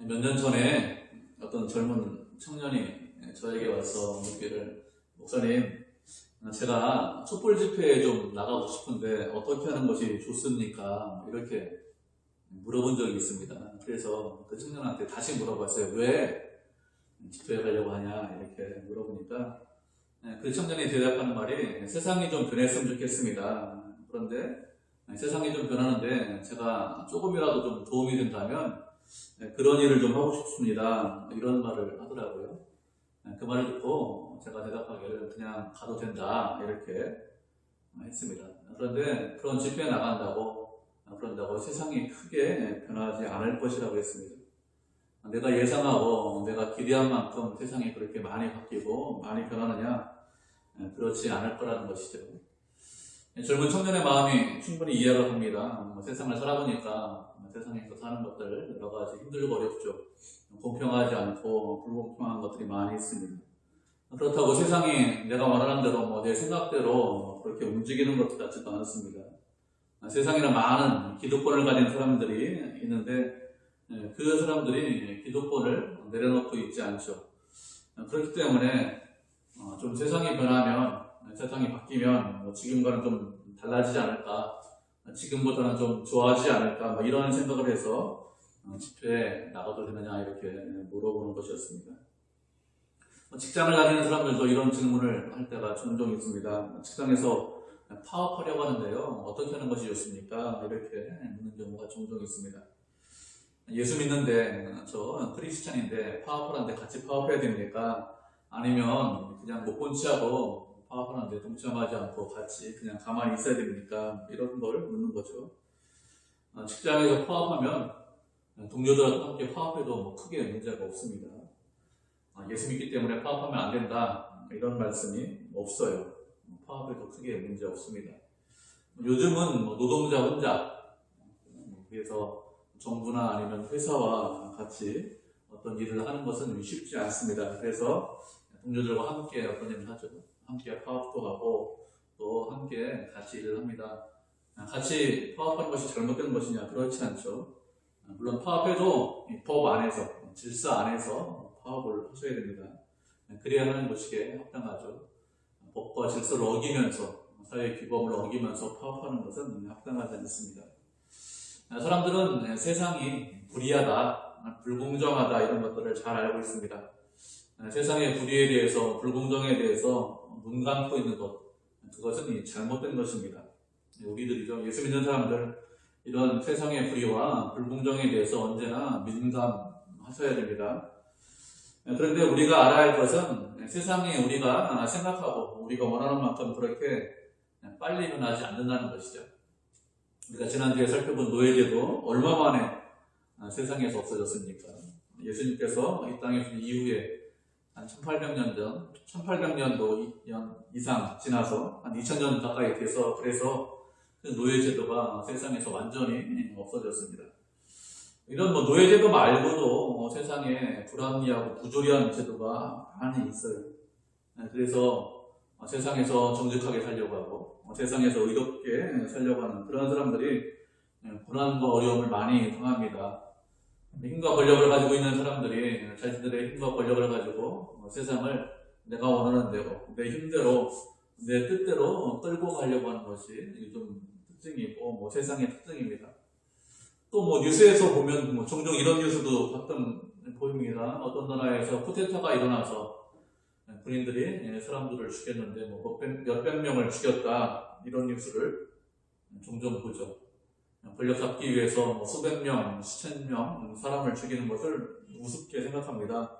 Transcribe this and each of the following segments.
몇 년 전에 어떤 젊은 청년이 저에게 와서 묻기를, 목사님, 제가 촛불 집회에 좀 나가고 싶은데 어떻게 하는 것이 좋습니까? 이렇게 물어본 적이 있습니다. 그래서 그 청년한테 다시 물어봤어요. 왜 집회에 가려고 하냐? 이렇게 물어보니까 그 청년이 대답하는 말이, 세상이 좀 변했으면 좋겠습니다. 그런데 세상이 좀 변하는데 제가 조금이라도 좀 도움이 된다면 그런 일을 좀 하고 싶습니다. 이런 말을 하더라고요. 그 말을 듣고 제가 대답하기를 그냥 가도 된다 이렇게 했습니다. 그런데 그런 집회에 그런다고 세상이 크게 변하지 않을 것이라고 했습니다. 내가 예상하고 내가 기대한 만큼 세상이 그렇게 많이 바뀌고 많이 변하느냐? 그렇지 않을 거라는 것이죠. 젊은 청년의 마음이 충분히 이해가 갑니다. 세상을 살아보니까 세상에서 사는 것들 여러 가지 힘들고 어렵죠. 공평하지 않고 불공평한 것들이 많이 있습니다. 그렇다고 세상이 내가 원하는 대로 내 생각대로 그렇게 움직이는 것 같지도 않습니다. 세상에는 많은 기득권을 가진 사람들이 있는데 그 사람들이 기득권을 내려놓고 있지 않죠. 그렇기 때문에 좀 세상이 변하면, 세상이 바뀌면 지금과는 좀 달라지지 않을까, 지금보다는 좀 좋아지지 않을까, 이런 생각을 해서 집회에 나가도 되느냐 이렇게 물어보는 것이었습니다. 직장을 다니는 사람들도 이런 질문을 할 때가 종종 있습니다. 직장에서 파업하려고 하는데요, 어떻게 하는 것이 좋습니까? 이렇게 묻는 경우가 종종 있습니다. 예수 믿는데, 저 크리스찬인데 파업하는데 같이 파업해야 됩니까? 아니면 그냥 못 본 체하고 파업하는데 동참하지 않고 같이 그냥 가만히 있어야 됩니까? 이런 걸 묻는 거죠. 직장에서 파업하면 동료들하고 함께 파업해도 크게 문제가 없습니다. 예수 믿기 때문에 파업하면 안 된다, 이런 말씀이 없어요. 파업해도 크게 문제 없습니다. 요즘은 노동자 혼자, 그래서 정부나 아니면 회사와 같이 어떤 일을 하는 것은 쉽지 않습니다. 그래서 동료들과 함께 어떤 일을 하죠. 함께 파업도 하고 또 함께 같이 일을 합니다. 같이 파업하는 것이 잘못된 것이냐? 그렇지 않죠. 물론 파업해도 법 안에서, 질서 안에서 파업을 하셔야 됩니다. 그래야 하는 것이 합당하죠. 법과 질서를 어기면서, 사회 규범을 어기면서 파업하는 것은 합당하지 않습니다. 사람들은 세상이 불의하다, 불공정하다 이런 것들을 잘 알고 있습니다. 세상의 불의에 대해서, 불공정에 대해서 눈 감고 있는 것, 그것은 잘못된 것입니다. 우리들이죠. 예수 믿는 사람들, 이런 세상의 불의와 불공정에 대해서 언제나 민감하셔야 됩니다. 그런데 우리가 알아야 할 것은 세상에 우리가 생각하고 우리가 원하는 만큼 그렇게 빨리 변하지 않는다는 것이죠. 우리가 지난주에 살펴본 노예제도 얼마 만에 세상에서 없어졌습니까? 예수님께서 이 땅에 오신 이후에 한 1800년도 이상 지나서 한 2000년 가까이 돼서, 그래서 그 노예제도가 세상에서 완전히 없어졌습니다. 이런 노예제도 말고도 세상에 불합리하고 부조리한 제도가 많이 있어요. 그래서 세상에서 정직하게 살려고 하고 세상에서 의롭게 살려고 하는 그런 사람들이 고난과 어려움을 많이 당합니다. 힘과 권력을 가지고 있는 사람들이 자신들의 힘과 권력을 가지고 세상을 내가 원하는 대로, 내 힘대로, 내 뜻대로 끌고 가려고 하는 것이 좀 특징이고 세상의 특징입니다. 또 뉴스에서 보면 종종 이런 뉴스도 가끔 보입니다. 어떤 나라에서 쿠데타가 일어나서 군인들이 사람들을 죽였는데 몇백 명을 죽였다, 이런 뉴스를 종종 보죠. 권력 잡기 위해서 수백 명, 수천 명 사람을 죽이는 것을 우습게 생각합니다.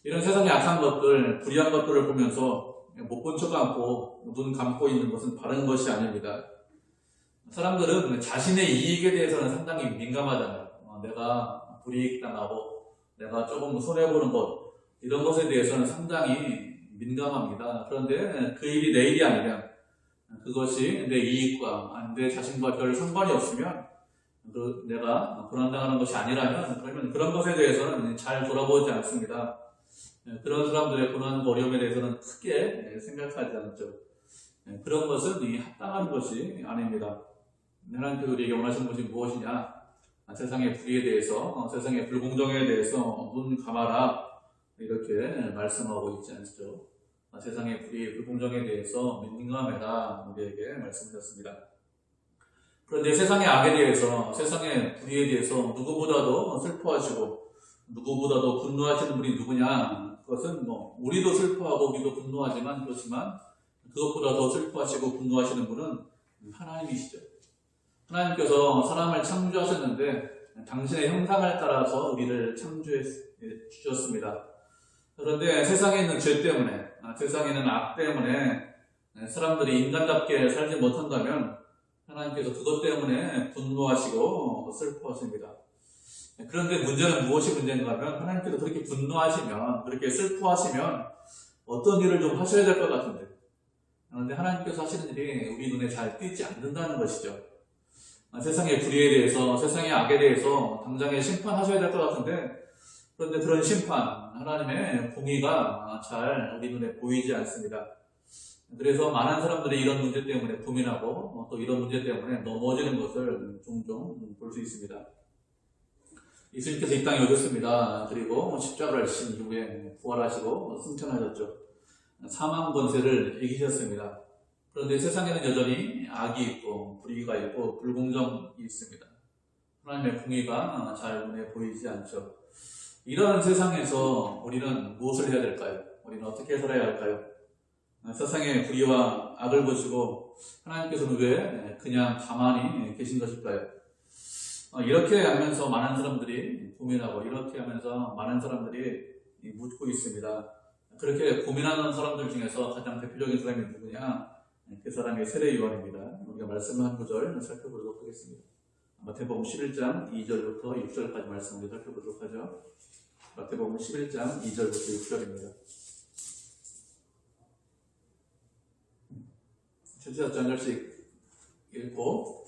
이런 세상의 악한 것들, 불의한 것들을 보면서 못 본 척 않고 눈 감고 있는 것은 바른 것이 아닙니다. 사람들은 자신의 이익에 대해서는 상당히 민감하잖아요. 내가 불이익당하고 내가 조금 손해보는 것, 이런 것에 대해서는 상당히 민감합니다. 그런데 그 일이 내 일이 아니면, 그것이 내 이익과 내 자신과 별 상관이 없으면, 내가 고난당하는 것이 아니라면, 그러면 그런 것에 대해서는 잘 돌아보지 않습니다. 그런 사람들의 고난과 어려움에 대해서는 크게 생각하지 않죠. 그런 것은 합당한 것이 아닙니다. 하나님께서 우리에게 원하시는 것이 무엇이냐? 세상의 불의에 대해서, 세상의 불공정에 대해서 눈 감아라 이렇게 말씀하고 있지 않죠. 세상의 불의, 불공정에 대해서 민감해라 우리에게 말씀하셨습니다. 그런데 세상의 악에 대해서, 세상의 불의에 대해서 누구보다도 슬퍼하시고 누구보다도 분노하시는 분이 누구냐? 그것은 우리도 슬퍼하고 우리도 분노하지만, 그렇지만 그것보다 더 슬퍼하시고 분노하시는 분은 하나님이시죠. 하나님께서 사람을 창조하셨는데 당신의 형상을 따라서 우리를 창조해 주셨습니다. 그런데 세상에 있는 죄 때문에, 세상에 있는 악 때문에 사람들이 인간답게 살지 못한다면 하나님께서 그것 때문에 분노하시고 슬퍼하십니다. 그런데 문제는 무엇이 문제인가 하면, 하나님께서 그렇게 분노하시면, 그렇게 슬퍼하시면 어떤 일을 좀 하셔야 될 것 같은데, 그런데 하나님께서 하시는 일이 우리 눈에 잘 띄지 않는다는 것이죠. 세상의 불의에 대해서, 세상의 악에 대해서 당장에 심판하셔야 될 것 같은데, 그런데 그런 심판, 하나님의 공의가 잘 우리 눈에 보이지 않습니다. 그래서 많은 사람들이 이런 문제 때문에 고민하고 또 이런 문제 때문에 넘어지는 것을 종종 볼 수 있습니다. 예수님께서 이 땅에 오셨습니다. 그리고 십자가를 지신 이후에 부활하시고 승천하셨죠. 사망 권세를 이기셨습니다. 그런데 세상에는 여전히 악이 있고 불의가 있고 불공정이 있습니다. 하나님의 공의가 잘 눈에 보이지 않죠. 이런 세상에서 우리는 무엇을 해야 될까요? 우리는 어떻게 살아야 할까요? 세상의 불의와 악을 보시고 하나님께서는 왜 그냥 가만히 계신 것일까요? 이렇게 하면서 많은 사람들이 고민하고, 이렇게 하면서 많은 사람들이 묻고 있습니다. 그렇게 고민하는 사람들 중에서 가장 대표적인 사람이 누구냐? 그 사람이 세례 요한입니다. 우리가 말씀을 한 구절 살펴보도록 하겠습니다. 마태복음 11장 2절부터 6절까지 말씀을 살펴보도록 하죠. 마태복음 11장 2절부터 6절입니다. 최초적 한 절씩 읽고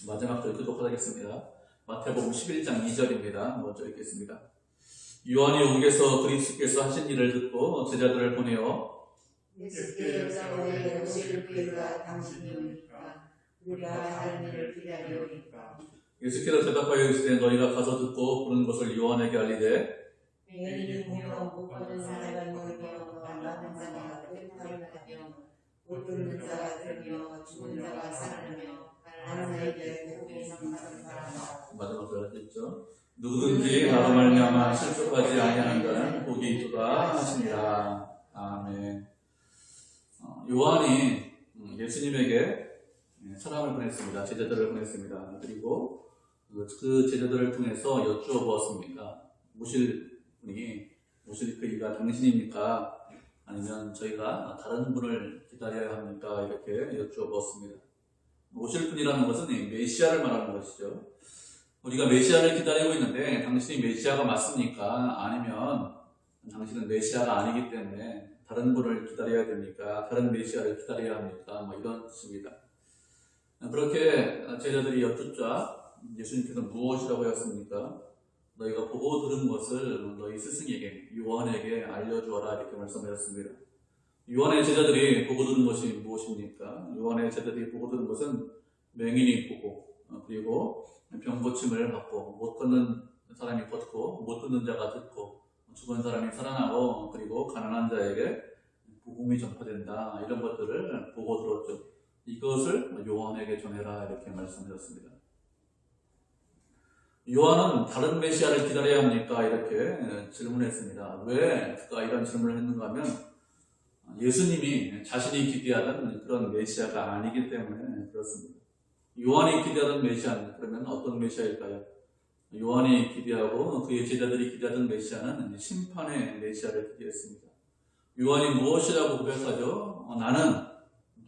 마지막 절 교독 하겠습니다. 마태복음 11장 2절입니다. 먼저 읽겠습니다. 요한이 옥에서 그리스도께서 하신 일을 듣고 제자들을 보내어 예수께 여자와의 오실 그가 당신이 오니까 우리가 다른 일을 기다리오니까. 예수께서 대답하여 이르시되 너희가 가서 듣고 보는 것을 요한에게 알리되 맹인이 보며 못 보는 사람이 보이며 말하는 자가 뜬다며 못 듣는 자가 들으며 죽은 자가 살아나며 하는 자에게 복이 있는 사람아. 마지막 절 하셨죠. 누구든지 나로 말미암아 실족하지 아니하는 자는 복이 있도다 하시니라. 아멘. 요한이 예수님에게 사람을 보냈습니다. 제자들을 보냈습니다. 그리고 그 제자들을 통해서 여쭈어보았습니다. 모실 그이가 당신입니까? 아니면 저희가 다른 분을 기다려야 합니까? 이렇게 여쭈어보았습니다. 오실 분이라는 것은 메시아를 말하는 것이죠. 우리가 메시아를 기다리고 있는데 당신이 메시아가 맞습니까? 아니면 당신은 메시아가 아니기 때문에 다른 분을 기다려야 됩니까? 다른 메시아를 기다려야 합니까? 이런 뜻입니다. 그렇게 제자들이 여쭙자 예수님께서 무엇이라고 하였습니까? 너희가 보고 들은 것을 너희 스승에게, 요한에게 알려주어라 이렇게 말씀하셨습니다. 요한의 제자들이 보고 들은 것이 무엇입니까? 요한의 제자들이 보고 들은 것은 맹인이 보고, 그리고 병 고침을 받고, 못 걷는 사람이 걷고, 못 듣는 자가 듣고, 죽은 사람이 살아나고, 그리고 가난한 자에게 복음이 전파된다, 이런 것들을 보고 들었죠. 이것을 요한에게 전해라 이렇게 말씀하셨습니다. 요한은 다른 메시아를 기다려야 합니까? 이렇게 질문했습니다. 왜 그가 이런 질문을 했는가 하면 예수님이 자신이 기대하던 그런 메시아가 아니기 때문에 그렇습니다. 요한이 기대하던 메시아는 그러면 어떤 메시아일까요? 요한이 기대하고 그의 제자들이 기대하던 메시아는 심판의 메시아를 기대했습니다. 요한이 무엇이라고 고백하죠? 나는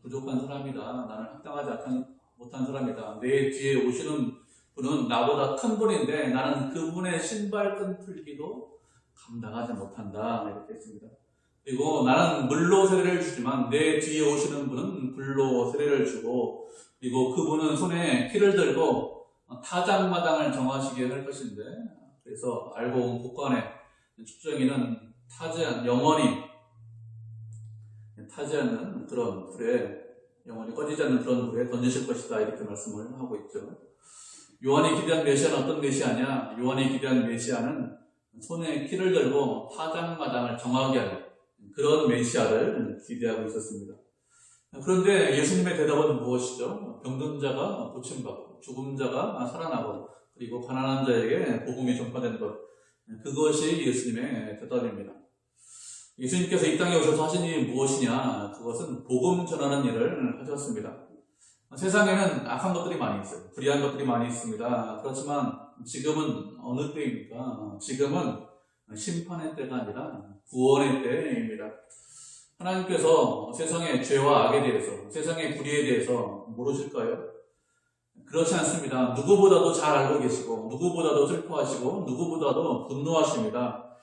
부족한 사람이다. 나는 합당하지 못한 사람이다. 내 뒤에 오시는 분은 나보다 큰 분인데 나는 그분의 신발끈 풀기도 감당하지 못한다. 이렇게 했습니다. 그리고 나는 물로 세례를 주지만 내 뒤에 오시는 분은 불로 세례를 주고, 그리고 그분은 손에 키를 들고 타작마당을 정하시게 할 것인데, 그래서 알고 온 국관에 축정이는 영원히 타지 않는 그런 불에, 영원히 꺼지지 않는 그런 불에 던지실 것이다 이렇게 말씀을 하고 있죠. 요한이 기대한 메시아는 어떤 메시아냐? 요한이 기대한 메시아는 손에 키를 들고 타장마당을 정하게 하는 그런 메시아를 기대하고 있었습니다. 그런데 예수님의 대답은 무엇이죠? 병든 자가 고침받고 죽은 자가 살아나고 그리고 가난한 자에게 복음이 전파되는 것, 그것이 예수님의 대답입니다. 예수님께서 이 땅에 오셔서 하신 일이 무엇이냐? 그것은 복음 전하는 일을 하셨습니다. 세상에는 악한 것들이 많이 있어요. 불의한 것들이 많이 있습니다. 그렇지만 지금은 어느 때입니까? 지금은 심판의 때가 아니라 구원의 때입니다. 하나님께서 세상의 죄와 악에 대해서, 세상의 불의에 대해서 모르실까요? 그렇지 않습니다. 누구보다도 잘 알고 계시고, 누구보다도 슬퍼하시고, 누구보다도 분노하십니다.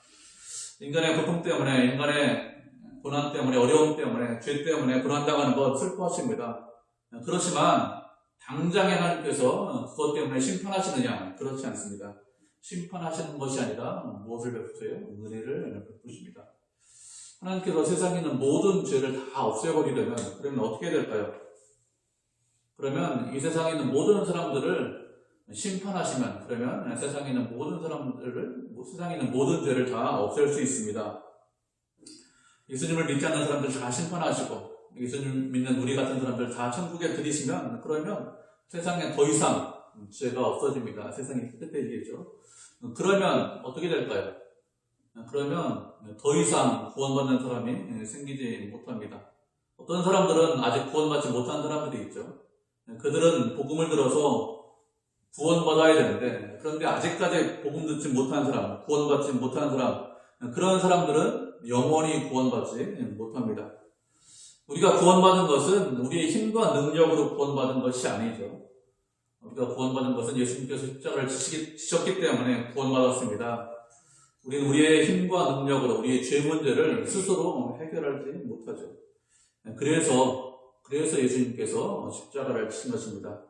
인간의 고통 때문에, 인간의 고난 때문에, 어려움 때문에, 죄 때문에 고난당하는 것 슬퍼하십니다. 그렇지만 당장에 하나님께서 그것 때문에 심판하시느냐? 그렇지 않습니다. 심판하시는 것이 아니라 무엇을 베푸세요? 은혜를 베푸십니다. 하나님께서 세상에 있는 모든 죄를 다 없애버리려면 그러면 어떻게 될까요? 그러면 이 세상에 있는 모든 사람들을 심판하시면 그러면 세상에 있는 모든 사람들을, 세상에 있는 모든 죄를 다 없앨 수 있습니다. 예수님을 믿지 않는 사람들 다 심판하시고 예수님 믿는 우리 같은 사람들 다 천국에 들이시면 그러면 세상에 더 이상 죄가 없어집니다. 세상이 깨끗해지겠죠. 그러면 어떻게 될까요? 그러면 더 이상 구원받는 사람이 생기지 못합니다. 어떤 사람들은 아직 구원받지 못한 사람들이 있죠. 그들은 복음을 들어서 구원받아야 되는데 그런데 아직까지 복음 듣지 못한 사람, 구원받지 못한 사람, 그런 사람들은 영원히 구원받지 못합니다. 우리가 구원받은 것은 우리의 힘과 능력으로 구원받은 것이 아니죠. 우리가 구원받은 것은 예수님께서 십자가를 지셨기 때문에 구원받았습니다. 우리는 우리의 힘과 능력으로 우리의 죄 문제를 스스로 해결하지 못하죠. 그래서 예수님께서 십자가를 지신 것입니다.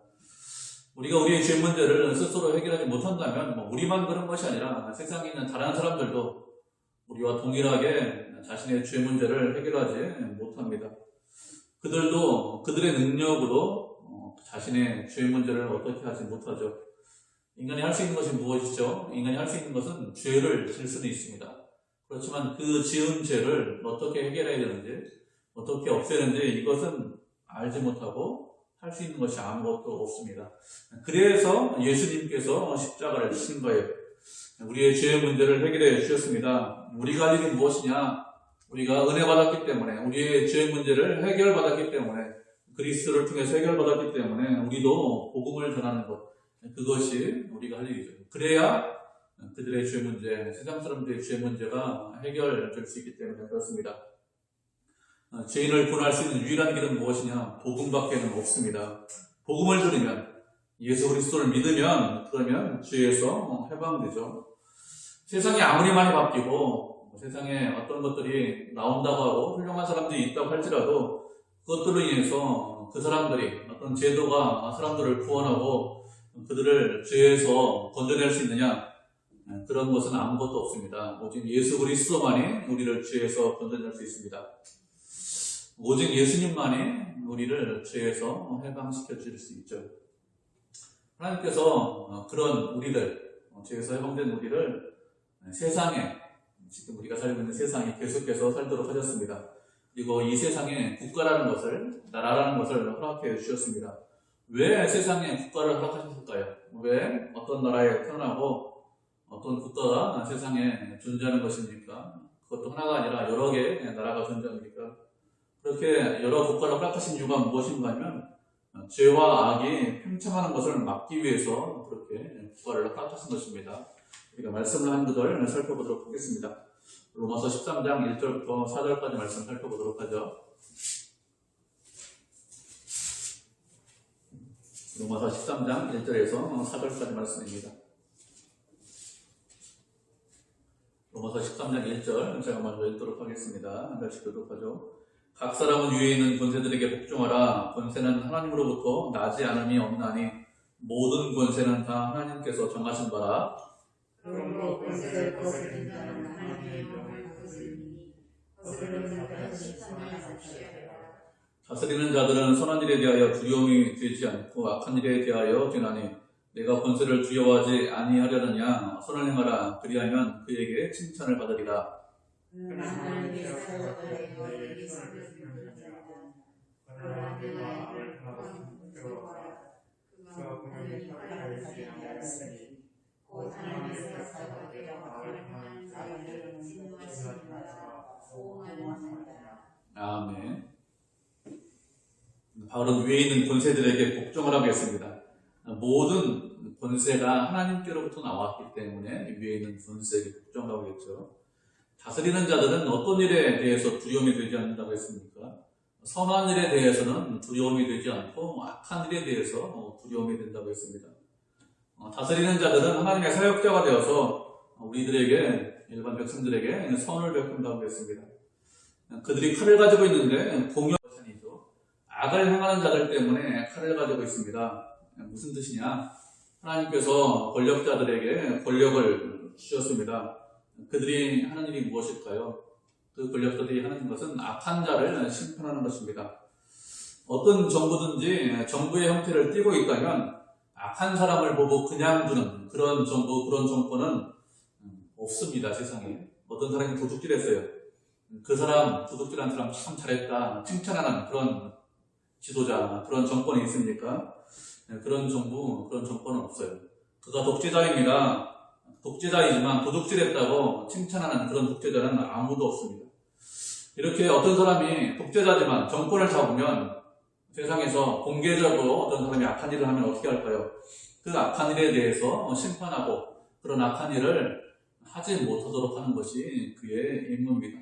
우리가 우리의 죄 문제를 스스로 해결하지 못한다면 우리만 그런 것이 아니라 세상에 있는 다른 사람들도 우리와 동일하게 자신의 죄 문제를 해결하지 못합니다. 그들도 그들의 능력으로 자신의 죄 문제를 어떻게 하지 못하죠. 인간이 할 수 있는 것이 무엇이죠? 인간이 할 수 있는 것은 죄를 질 수는 있습니다. 그렇지만 그 지은 죄를 어떻게 해결해야 되는지, 어떻게 없애는지 이것은 알지 못하고 할 수 있는 것이 아무것도 없습니다. 그래서 예수님께서 십자가를 지신 거예요. 우리의 죄의 문제를 해결해 주셨습니다. 우리가 할 일이 무엇이냐? 우리가 은혜 받았기 때문에, 우리의 죄의 문제를 해결받았기 때문에, 그리스도를 통해서 해결받았기 때문에 우리도 복음을 전하는 것, 그것이 우리가 할 일이죠. 그래야 그들의 죄 문제, 세상 사람들의 죄 문제가 해결될 수 있기 때문에 그렇습니다. 죄인을 구원할 수 있는 유일한 길은 무엇이냐? 복음밖에는 없습니다. 복음을 들으면, 예수 그리스도를 믿으면, 그러면 죄에서 해방되죠. 세상이 아무리 많이 바뀌고 세상에 어떤 것들이 나온다고 하고 훌륭한 사람들이 있다고 할지라도 그것들로 인해서 그 사람들이 어떤 제도가 사람들을 구원하고 그들을 죄에서 건져낼 수 있느냐? 그런 것은 아무것도 없습니다. 오직 예수 그리스도만이 우리를 죄에서 건져낼 수 있습니다. 오직 예수님만이 우리를 죄에서 해방시켜 줄 수 있죠. 하나님께서 그런 우리들, 죄에서 해방된 우리를 세상에, 지금 우리가 살고 있는 세상에 계속해서 살도록 하셨습니다. 그리고 이 세상에 국가라는 것을, 나라라는 것을 허락해 주셨습니다. 왜 세상에 국가를 허락하셨을까요? 왜 어떤 나라에 태어나고 어떤 국가가 세상에 존재하는 것입니까? 그것도 하나가 아니라 여러 개의 나라가 존재합니까? 그렇게 여러 국가를 허락하신 이유가 무엇인가 하면 죄와 악이 팽창하는 것을 막기 위해서 그렇게 국가를 허락하신 것입니다. 우리가 말씀을 한 구절 살펴보도록 하겠습니다. 로마서 13장 1절부터 4절까지 말씀 살펴보도록 하죠. 로마서 13장 1절에서 4절까지 말씀입니다. 로마서 13장 1절 제가 먼저 읽도록 하겠습니다. 한 절씩 읽도록 하죠. 각 사람은 위에 있는 권세들에게 복종하라. 권세는 하나님으로부터 나지 않음이 없나니 모든 권세는 다 하나님께서 정하신 바라. 그러므로 권세를 거스르는 자는 하나님의 명을 거스르니 거스르는 자들은 심판하십시오. 다스리는 자들은 선한 일에 대하여 두려움이 되지 않고 악한 일에 대하여 되나니 내가 권세를 두려워하지 아니하려느냐 선을 행하라 그리하면 그에게 칭찬을 받으리라. 하나님의 사역을 너에게 섬기는 자다. 그러나 내가 그를 두려워하라. 그가 공연히 팔아들지 않았으니 곧 하나님의 사역을 되어 나를 향한 자에게 진노하시는 자와 소원하는 자다. 아멘. 바울은 위에 있는 권세들에게 복종을 하고 있습니다. 모든 권세가 하나님께로부터 나왔기 때문에 위에 있는 권세에게 복종하고 있죠. 다스리는 자들은 어떤 일에 대해서 두려움이 되지 않는다고 했습니까? 선한 일에 대해서는 두려움이 되지 않고 악한 일에 대해서 두려움이 된다고 했습니다. 다스리는 자들은 하나님의 사역자가 되어서 우리들에게, 일반 백성들에게 선을 베푼다고 했습니다. 그들이 칼을 가지고 있는데 공격이죠. 악을 행하는 자들 때문에 칼을 가지고 있습니다. 무슨 뜻이냐? 하나님께서 권력자들에게 권력을 주셨습니다. 그들이 하는 일이 무엇일까요? 그 권력자들이 하는 것은 악한 자를 심판하는 것입니다. 어떤 정부든지 정부의 형태를 띠고 있다면 악한 사람을 보고 그냥 두는 그런 정부, 그런 정권은 없습니다, 세상에. 어떤 사람이 도둑질했어요. 그 사람, 도둑질한 사람 참 잘했다, 칭찬하는 그런 지도자, 그런 정권이 있습니까? 그런 정부, 그런 정권은 없어요. 그가 독재자입니다. 독재자이지만 도둑질했다고 칭찬하는 그런 독재자는 아무도 없습니다. 이렇게 어떤 사람이 독재자지만 정권을 잡으면 세상에서 공개적으로 어떤 사람이 악한 일을 하면 어떻게 할까요? 그 악한 일에 대해서 심판하고 그런 악한 일을 하지 못하도록 하는 것이 그의 임무입니다.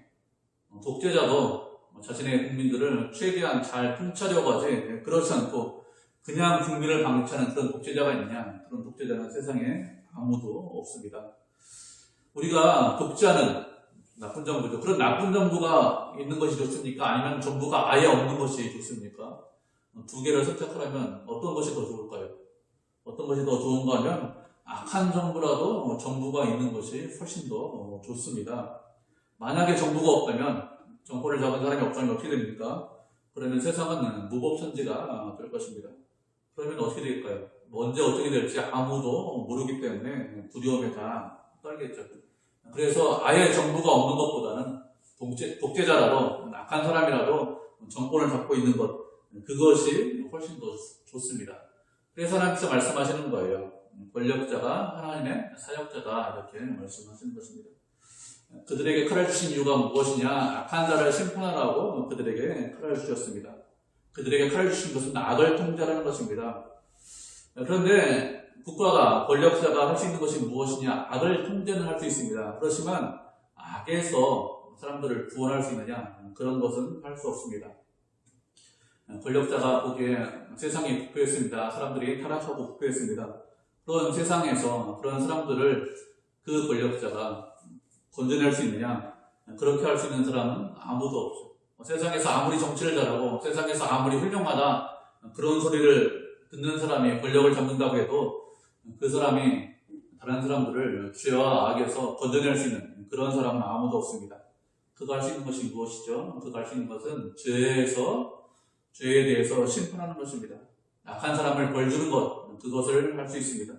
독재자도 자신의 국민들을 최대한 잘 통치하려고 하지 그렇지 않고 그냥 국민을 방치하는 그런 독재자가 있냐? 그런 독재자는 세상에 아무도 없습니다. 우리가 독재하는 나쁜 정부죠. 그런 나쁜 정부가 있는 것이 좋습니까? 아니면 정부가 아예 없는 것이 좋습니까? 두 개를 선택하려면 어떤 것이 더 좋을까요? 어떤 것이 더 좋은가 하면 악한 정부라도 정부가 있는 것이 훨씬 더 좋습니다. 만약에 정부가 없다면, 정권을 잡은 사람이 없다면 어떻게 됩니까? 그러면 세상은 무법천지가 될 것입니다. 그러면 어떻게 될까요? 언제 어떻게 될지 아무도 모르기 때문에 두려움에 다 떨겠죠. 그래서 아예 정부가 없는 것보다는 독재자라도 악한 사람이라도 정권을 잡고 있는 것, 그것이 훨씬 더 좋습니다. 그래서 하나님께서 말씀하시는 거예요. 권력자가 하나님의 사역자다, 이렇게 말씀하시는 것입니다. 그들에게 칼을 주신 이유가 무엇이냐? 악한 자를 심판하라고 그들에게 칼을 주셨습니다. 그들에게 칼을 주신 것은 악을 통제하는 것입니다. 그런데 국가가, 권력자가 할 수 있는 것이 무엇이냐? 악을 통제는 할 수 있습니다. 그렇지만 악에서 사람들을 구원할 수 있느냐? 그런 것은 할 수 없습니다. 권력자가 보기에 세상이 부패했습니다. 사람들이 타락하고 부패했습니다. 그런 세상에서 그런 사람들을 그 권력자가 건져낼 수 있느냐? 그렇게 할 수 있는 사람은 아무도 없죠. 세상에서 아무리 정치를 잘하고 세상에서 아무리 훌륭하다 그런 소리를 듣는 사람이 권력을 잡는다고 해도 그 사람이 다른 사람들을 죄와 악에서 건져낼 수 있는 그런 사람은 아무도 없습니다. 그가 할 수 있는 것이 무엇이죠? 그가 할 수 있는 것은 죄에 대해서 심판하는 것입니다. 악한 사람을 벌주는 것, 그것을 할 수 있습니다.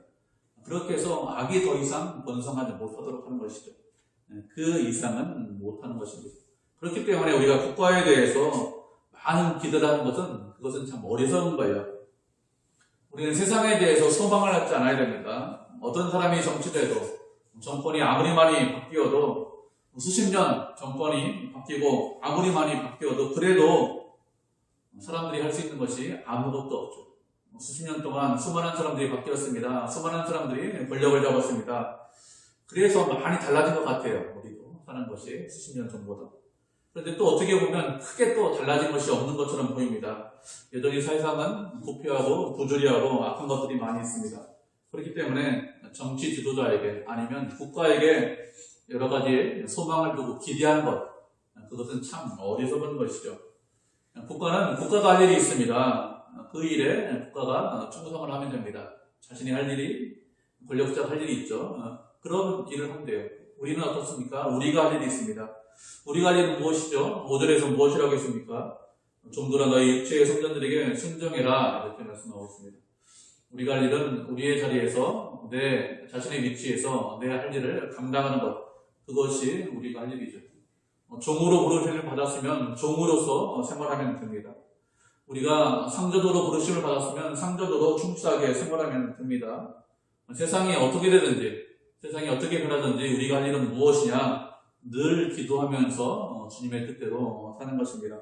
그렇게 해서 악이 더 이상 번성하지 못하도록 하는 것이죠. 그 이상은 못하는 것입니다. 그렇기 때문에 우리가 국가에 대해서 많은 기대를 하는 것은 그것은 참 어리석은 거예요. 우리는 세상에 대해서 소망을 갖지 않아야 됩니다. 어떤 사람이 정치돼도 정권이 아무리 많이 바뀌어도 수십 년 정권이 바뀌고 아무리 많이 바뀌어도 그래도 사람들이 할 수 있는 것이 아무것도 없죠. 수십 년 동안 수많은 사람들이 바뀌었습니다. 수많은 사람들이 권력을 잡았습니다. 그래서 많이 달라진 것 같아요. 우리도 사는 것이 수십 년 전보다. 그런데 또 어떻게 보면 크게 또 달라진 것이 없는 것처럼 보입니다. 여전히 세상은 부패하고 부조리하고 악한 것들이 많이 있습니다. 그렇기 때문에 정치 지도자에게 아니면 국가에게 여러 가지 소망을 두고 기대하는 것, 그것은 참 어리석은 것이죠. 국가가 할 일이 있습니다. 그 일에 국가가 충성을 하면 됩니다. 자신이 할 일이, 권력자가 할 일이 있죠. 그런 일을 하면 돼요. 우리는 어떻습니까? 우리가 할 일이 있습니다. 우리가 할 일은 무엇이죠? 5절에서 무엇이라고 했습니까? 좀더러 너희 육체의 성전들에게 순종해라, 이렇게 말씀하고 있습니다. 우리가 할 일은 우리의 자리에서 내 자신의 위치에서 내 할 일을 감당하는 것, 그것이 우리가 할 일이죠. 종으로 부르심을 받았으면 종으로서 생활하면 됩니다. 우리가 상저도로 부르심을 받았으면 상저도로 충실하게 생활하면 됩니다. 세상이 어떻게 되든지, 세상이 어떻게 변하든지 우리가 할 일은 무엇이냐? 늘 기도하면서 주님의 뜻대로 사는 것입니다.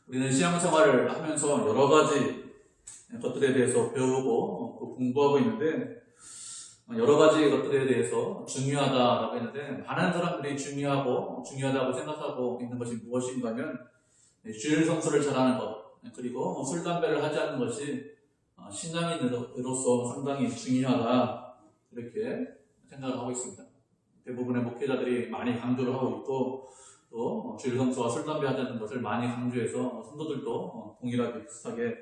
우리는 신앙생활을 하면서 여러 가지 것들에 대해서 배우고 또 공부하고 있는데, 여러 가지 것들에 대해서 중요하다라고 했는데, 많은 사람들이 중요하다고 생각하고 있는 것이 무엇인가 하면 주일 성수를 잘하는 것, 그리고 술, 담배를 하지 않는 것이 신앙인으로서 상당히 중요하다, 이렇게 생각하고 있습니다. 대부분의 목회자들이 많이 강조를 하고 있고, 또 주일 성수와 술, 담배 하지 않는 것을 많이 강조해서 성도들도 동일하게 비슷하게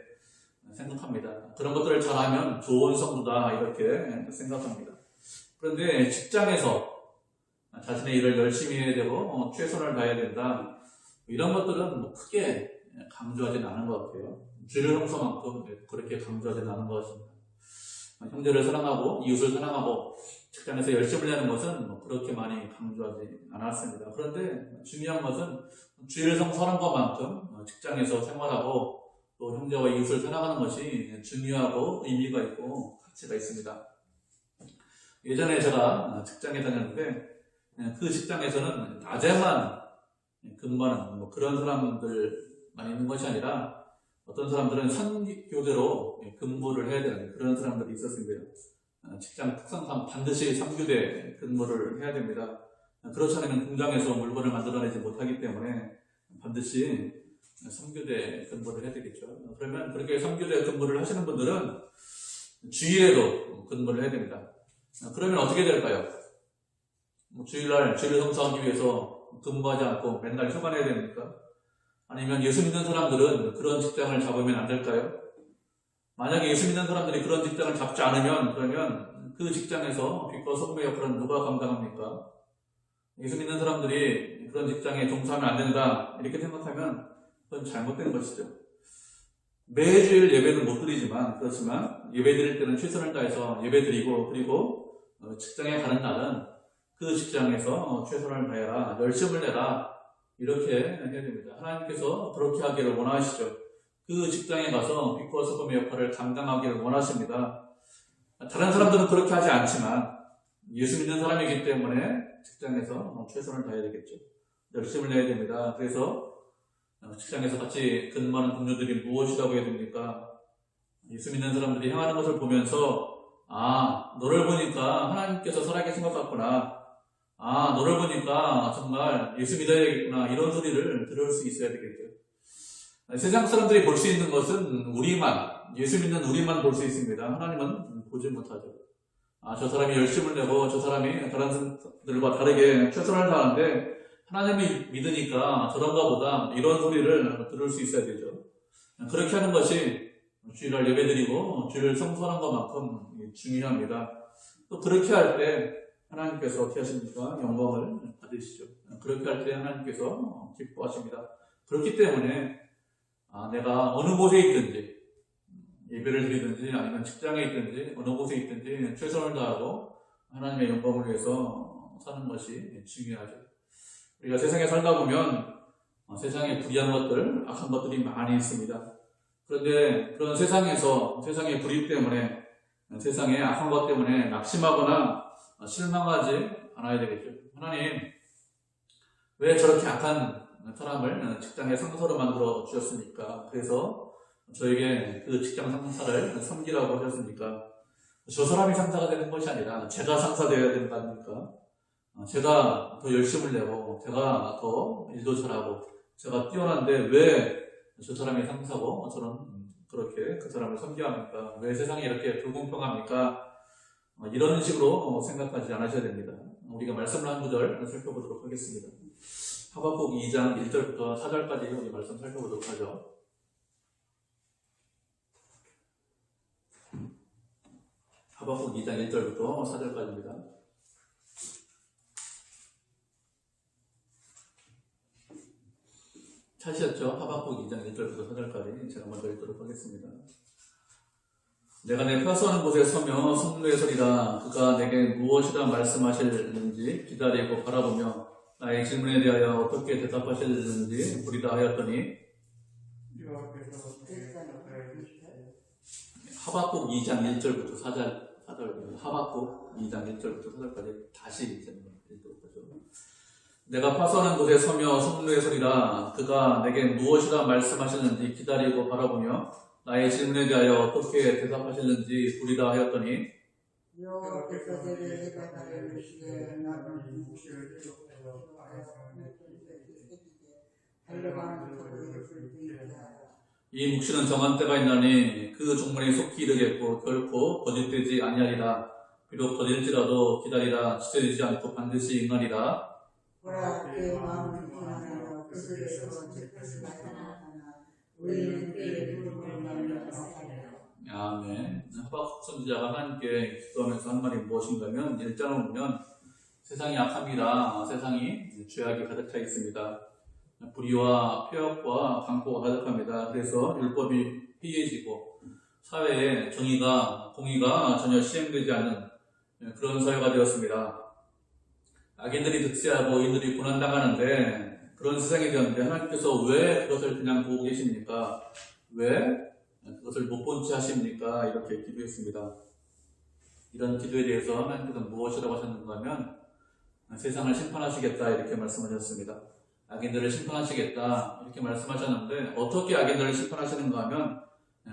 생각합니다. 그런 것들을 잘하면 좋은 성도다, 이렇게 생각합니다. 그런데 직장에서 자신의 일을 열심히 해야 되고 최선을 다해야 된다, 이런 것들은 크게 강조하지는 않은 것 같아요. 주일 성수만큼 그렇게 강조하지는 않은 것 같습니다. 형제를 사랑하고 이웃을 사랑하고 직장에서 열심을 내는 것은 그렇게 많이 강조하지 않았습니다. 그런데 중요한 것은 주일 성수하는 것만큼 직장에서 생활하고 또 형제와 이웃을 사랑하는 것이 중요하고 의미가 있고 가치가 있습니다. 예전에 제가 직장에 다녔는데, 그 직장에서는 낮에만 근무하는 그런 사람들만 있는 것이 아니라 어떤 사람들은 선교대로 근무를 해야 되는 그런 사람들이 있었습니다. 직장 특성상 반드시 3교대 근무를 해야 됩니다. 그렇지 않으면 공장에서 물건을 만들어내지 못하기 때문에 반드시 3교대 근무를 해야 되겠죠. 그러면 그렇게 3교대 근무를 하시는 분들은 주일에도 근무를 해야 됩니다. 그러면 어떻게 될까요? 주일날 주일 성수하기 위해서 근무하지 않고 맨날 휴관해야 됩니까? 아니면 예수 믿는 사람들은 그런 직장을 잡으면 안 될까요? 만약에 예수 믿는 사람들이 그런 직장을 잡지 않으면, 그러면 그 직장에서 빛과 소금의 역할은 누가 감당합니까? 예수 믿는 사람들이 그런 직장에 종사하면 안 된다, 이렇게 생각하면 그건 잘못된 것이죠. 매주일 예배는 못 드리지만, 그렇지만 예배 드릴 때는 최선을 다해서 예배 드리고, 그리고 직장에 가는 날은 그 직장에서 최선을 다해라, 열심을 내라, 이렇게 해야 됩니다. 하나님께서 그렇게 하기를 원하시죠. 그 직장에 가서 빛과 소금의 역할을 감당하기를 원하십니다. 다른 사람들은 그렇게 하지 않지만 예수 믿는 사람이기 때문에 직장에서 최선을 다해야 되겠죠. 열심을 내야 됩니다. 그래서 직장에서 같이 근무하는 동료들이 무엇이라고 해야 됩니까? 예수 믿는 사람들이 행하는 것을 보면서, 너를 보니까 하나님께서 살아계신 것 같구나, 너를 보니까 정말 예수 믿어야 되겠구나, 이런 소리를 들을 수 있어야 되겠죠. 세상 사람들이 볼 수 있는 것은 예수 믿는 우리만 볼 수 있습니다. 하나님은 보지 못하죠. 저 사람이 열심을 내고 저 사람이 다른 사람들과 다르게 최선을 다하는데 하나님이 믿으니까 저런가 보다, 이런 소리를 들을 수 있어야 되죠. 그렇게 하는 것이 주일날 예배드리고 주일 성수하는 것만큼 중요합니다. 또 그렇게 할 때 하나님께서 어떻게 하십니까? 영광을 받으시죠. 그렇게 할 때 하나님께서 기뻐하십니다. 그렇기 때문에 내가 어느 곳에 있든지, 예배를 드리든지 아니면 직장에 있든지 어느 곳에 있든지 최선을 다하고 하나님의 영광을 위해서 사는 것이 중요하죠. 우리가 세상에 살다 보면 세상에 불의한 것들, 악한 것들이 많이 있습니다. 그런데 그런 세상의 불의 때문에, 세상의 악한 것 때문에 낙심하거나 실망하지 않아야 되겠죠. 하나님, 왜 저렇게 악한 사람을 직장의 상사로 만들어 주셨습니까? 그래서 저에게 그 직장 상사를 섬기라고 하셨습니까? 저 사람이 상사가 되는 것이 아니라 제가 상사되어야 되는 거 아닙니까? 제가 더 열심을 내고 제가 더 일도 잘하고 제가 뛰어난데 왜 저 사람이 상사고 저는 그렇게 그 사람을 섬겨야 합니까? 왜 세상이 이렇게 불공평합니까? 이런 식으로 생각하지 않으셔야 됩니다. 우리가 말씀을 한 구절 살펴보도록 하겠습니다. 하박국 2장 1절부터 4절까지 우리 말씀 살펴보도록 하죠. 하박국 2장 1절부터 4절까지입니다. 찾으셨죠? 하박국 2장 1절부터 4절까지 제가 먼저 읽도록 하겠습니다. 내가 내 펴서는 곳에 서며 성루에 서리라. 그가 내게 무엇이라 말씀하실는지 기다리고 바라보며 나의 질문에 대하여 어떻게 대답하실는지 보리라 하였더니 하박국 2장 1절부터 4절 하박국 2장 1절부터 4절까지 다시 읽도록 하죠. 내가 파선한 곳에 서며 성루에 서리라. 그가 내게 무엇이라 말씀하셨는지 기다리고 바라보며 나의 질문에 대하여 어떻게 대답하셨는지 보리라 하였더니 여호와께서 내게 대답하여 이르시되 나는 묵시를 달려가는 터를 들게 하라. 이 묵시는 정한 때가 있나니 그 종문에 속히 이르겠고 결코 거짓되지 아니하리라. 비록 거짓일지라도 기다리라. 지체되지 않고 반드시 응하리라. 보라 그의 마음은 평안하여 그 속에서 제 뜻을 나타나나 의인은 그의 부름을 말미암아 살리라. 아멘. 하박국 선지자가 하나님께 기도하면서 한 말이 무엇인가면 1장을 보면 세상이 악합니다. 세상이 죄악이 가득 차 있습니다. 불의와 폐역과 강포가 가득합니다. 그래서 율법이 희해지고 사회에 정의가 공의가 전혀 시행되지 않는 그런 사회가 되었습니다. 악인들이 득세하고 의인들이 고난당하는데 그런 세상이 되었는데 하나님께서 왜 그것을 그냥 보고 계십니까? 왜 그것을 못 본 채 하십니까? 이렇게 기도했습니다. 이런 기도에 대해서 하나님께서 무엇이라고 하셨는가 하면 세상을 심판하시겠다 이렇게 말씀하셨습니다. 악인들을 심판하시겠다 이렇게 말씀하셨는데 어떻게 악인들을 심판하시는가 하면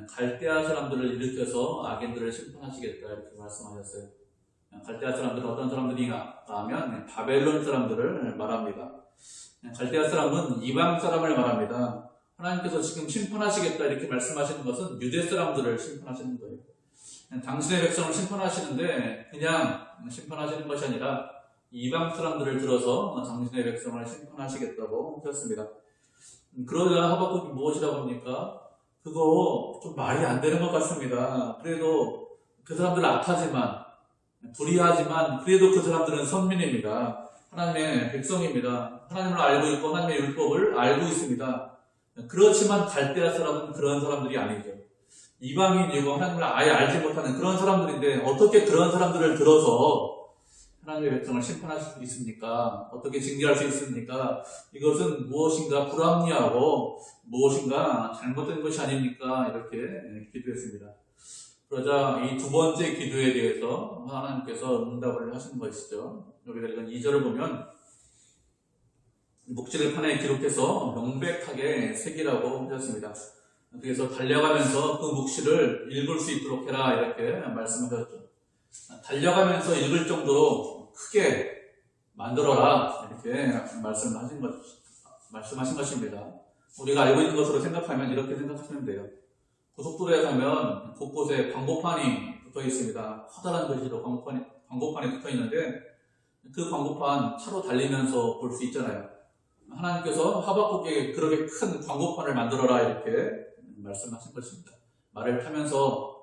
갈대아 사람들을 일으켜서 악인들을 심판하시겠다 이렇게 말씀하셨어요. 갈대아 사람들은 어떤 사람들이냐 하면 바벨론 사람들을 말합니다. 갈대아 사람은 이방 사람을 말합니다. 하나님께서 지금 심판하시겠다 이렇게 말씀하시는 것은 유대 사람들을 심판하시는 거예요. 당신의 백성을 심판하시는데 그냥 심판하시는 것이 아니라 이방 사람들을 들어서 당신의 백성을 심판하시겠다고 하셨습니다. 그러자 하박국이 무엇이라고 합니까? 그거 좀 말이 안 되는 것 같습니다. 그래도 그 사람들은 악하지만 불의하지만 그래도 그 사람들은 선민입니다. 하나님의 백성입니다. 하나님을 알고 있고 하나님의 율법을 알고 있습니다. 그렇지만 갈대아 사람은 그런 사람들이 아니죠. 이방인이고 하나님을 아예 알지 못하는 그런 사람들인데 어떻게 그런 사람들을 들어서 하나님의 백성을 심판할 수 있습니까? 어떻게 징계할 수 있습니까? 이것은 무엇인가 불합리하고 무엇인가 잘못된 것이 아닙니까? 이렇게 기도했습니다. 그러자 이 두 번째 기도에 대해서 하나님께서 응답을 하신 것이죠. 우리가 이건 2절을 보면 묵지를 판에 기록해서 명백하게 새기라고 하셨습니다. 그래서 달려가면서 그 묵시를 읽을 수 있도록 해라 이렇게 말씀하셨죠. 달려가면서 읽을 정도로 크게 만들어라 이렇게 말씀하신 것입니다. 우리가 알고 있는 것으로 생각하면 이렇게 생각하시면 돼요. 고속도로에 가면 곳곳에 광고판이 붙어 있습니다. 커다란 글씨로 광고판이 붙어 있는데 그 광고판 차로 달리면서 볼 수 있잖아요. 하나님께서 하박국에게 그렇게 큰 광고판을 만들어라 이렇게 말씀하신 것입니다. 말을 타면서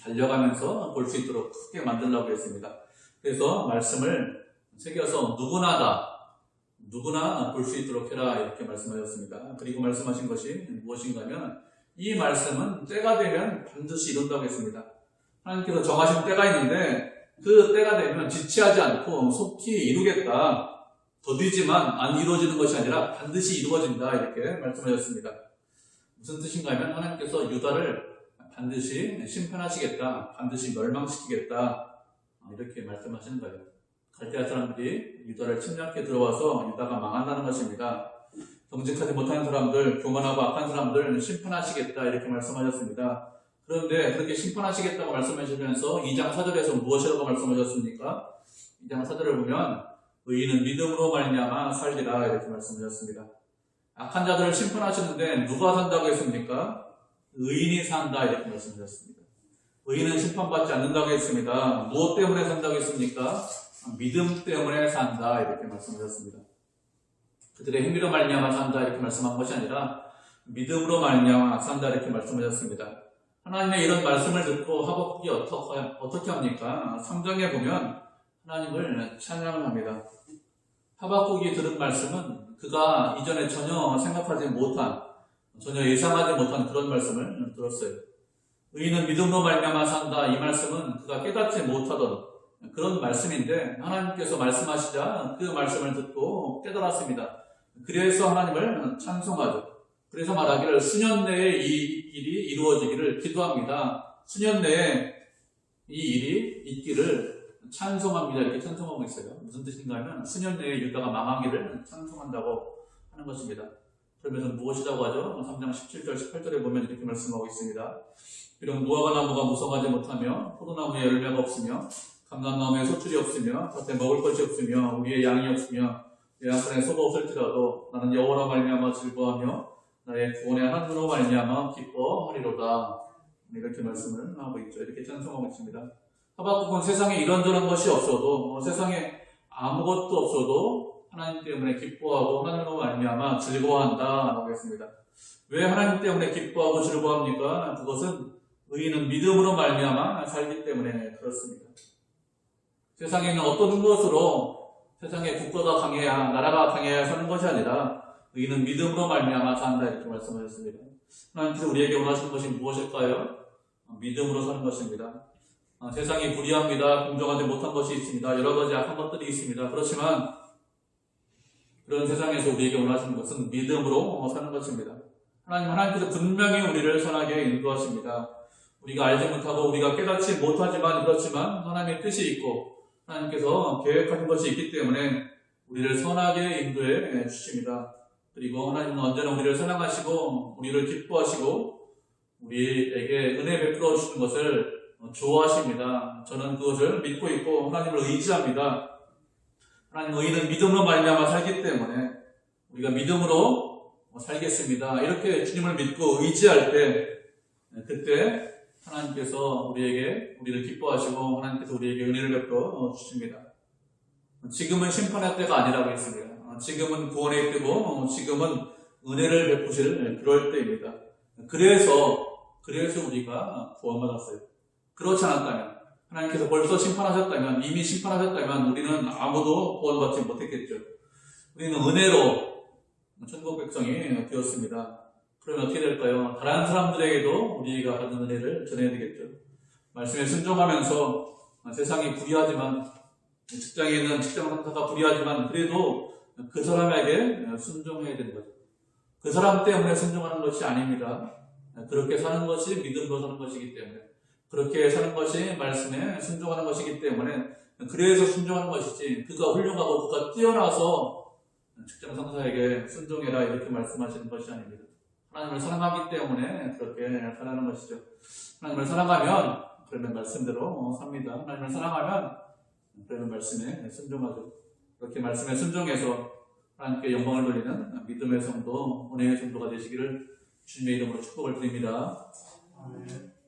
달려가면서 볼 수 있도록 크게 만들라고 했습니다. 그래서 말씀을 새겨서 누구나 볼 수 있도록 해라 이렇게 말씀하셨습니다. 그리고 말씀하신 것이 무엇인가 하면 이 말씀은 때가 되면 반드시 이룬다고 했습니다. 하나님께서 정하신 때가 있는데 그 때가 되면 지체하지 않고 속히 이루겠다. 더디지만 안 이루어지는 것이 아니라 반드시 이루어진다 이렇게 말씀하셨습니다. 무슨 뜻인가 하면 하나님께서 유다를 반드시 심판하시겠다. 반드시 멸망시키겠다. 이렇게 말씀하시는 거예요. 갈대아 사람들이 유다를 침략해 들어와서 유다가 망한다는 것입니다. 정직하지 못한 사람들, 교만하고 악한 사람들 심판하시겠다 이렇게 말씀하셨습니다. 그런데 그렇게 심판하시겠다고 말씀하시면서 2장 4절에서 무엇이라고 말씀하셨습니까? 2장 4절을 보면 의인은 믿음으로 말미암아 살리라 이렇게 말씀하셨습니다. 악한 자들을 심판하시는데 누가 산다고 했습니까? 의인이 산다 이렇게 말씀하셨습니다. 의인은 심판받지 않는다고 했습니다. 무엇 때문에 산다고 했습니까? 믿음 때문에 산다 이렇게 말씀하셨습니다. 그들의 행위로 말미암아 산다 이렇게 말씀한 것이 아니라 믿음으로 말미암아 산다 이렇게 말씀하셨습니다. 하나님의 이런 말씀을 듣고 하박국이 어떻게 합니까? 3장에 보면 하나님을 찬양을 합니다. 하박국이 들은 말씀은 그가 이전에 전혀 생각하지 못한, 전혀 예상하지 못한 그런 말씀을 들었어요. 의인은 믿음으로 말미암아 산다. 이 말씀은 그가 깨닫지 못하던 그런 말씀인데 하나님께서 말씀하시자 그 말씀을 듣고 깨달았습니다. 그래서 하나님을 찬송하죠. 그래서 말하기를 수년 내에 이 일이 이루어지기를 기도합니다. 수년 내에 이 일이 있기를 찬송합니다. 이렇게 찬송하고 있어요. 무슨 뜻인가 하면 수년 내에 유다가 망하기를 찬송한다고 하는 것입니다. 그러면서 무엇이라고 하죠? 3장 17절 18절에 보면 이렇게 말씀하고 있습니다. 비록 무화과 나무가 무성하지 못하며 포도나무에 열매가 없으며 감람나무에 소출이 없으며 밭에 먹을 것이 없으며 우리의 양이 없으며 내 한편에 소가 없을지라도 나는 여호와로 말미암아 즐거워하며 나의 구원의 하나님으로 말미암아 기뻐하리로다. 이렇게 말씀을 하고 있죠. 이렇게 찬송하고 있습니다. 하박국은 세상에 이런저런 것이 없어도 세상에 아무것도 없어도 하나님 때문에 기뻐하고 하나님으로 말미암아 즐거워한다 라고 했습니다. 왜 하나님 때문에 기뻐하고 즐거워합니까? 그것은 의인은 믿음으로 말미암아 살기 때문에 그렇습니다. 세상에 있는 어떤 것으로 세상에 국가가 강해야 나라가 강해야 사는 것이 아니라 의인은 믿음으로 말미암아 산다 이렇게 말씀하셨습니다. 하나님께서 우리에게 원하시는 것이 무엇일까요? 믿음으로 사는 것입니다. 세상이 불의합니다. 공정하지 못한 것이 있습니다. 여러 가지 악한 것들이 있습니다. 그렇지만 그런 세상에서 우리에게 원하시는 것은 믿음으로 사는 것입니다. 하나님께서 분명히 우리를 선하게 인도하십니다. 우리가 알지 못하고 우리가 깨닫지 못하지만 그렇지만 하나님의 뜻이 있고 하나님께서 계획하신 것이 있기 때문에 우리를 선하게 인도해 주십니다. 그리고 하나님은 언제나 우리를 사랑하시고 우리를 기뻐하시고 우리에게 은혜 베풀어 주시는 것을 좋아하십니다. 저는 그것을 믿고 있고 하나님을 의지합니다. 하나님 의인은 믿음으로 말미암아 살기 때문에 우리가 믿음으로 살겠습니다. 이렇게 주님을 믿고 의지할 때 그때 하나님께서 우리를 기뻐하시고 하나님께서 우리에게 은혜를 베풀어 주십니다. 지금은 심판의 때가 아니라고 했습니다. 지금은 구원의 때고 지금은 은혜를 베푸실 그럴 때입니다. 그래서 우리가 구원받았어요. 그렇지 않았다면 하나님께서 벌써 심판하셨다면 이미 심판하셨다면 우리는 아무도 구원받지 못했겠죠. 우리는 은혜로 천국 백성이 되었습니다. 그러면 어떻게 될까요? 다른 사람들에게도 우리가 받은 은혜를 전해야 되겠죠. 말씀에 순종하면서 세상이 불의하지만 직장에 있는 직장 상사가 불의하지만 그래도 그 사람에게 순종해야 되는 거죠. 그 사람 때문에 순종하는 것이 아닙니다. 그렇게 사는 것이 믿음으로 사는 것이기 때문에 그렇게 사는 것이 말씀에 순종하는 것이기 때문에 그래서 순종하는 것이지 그가 훌륭하고 그가 뛰어나서 직장 상사에게 순종해라 이렇게 말씀하시는 것이 아닙니다. 하나님을 사랑하기 때문에 그렇게 살아가는 것이죠. 하나님을 사랑하면 그러면 말씀대로 삽니다. 하나님을 사랑하면 그러면 말씀에 순종하죠. 그렇게 말씀에 순종해서 하나님께 영광을 돌리는 믿음의 성도, 은혜의 성도가 되시기를 주님의 이름으로 축복을 드립니다. 아멘.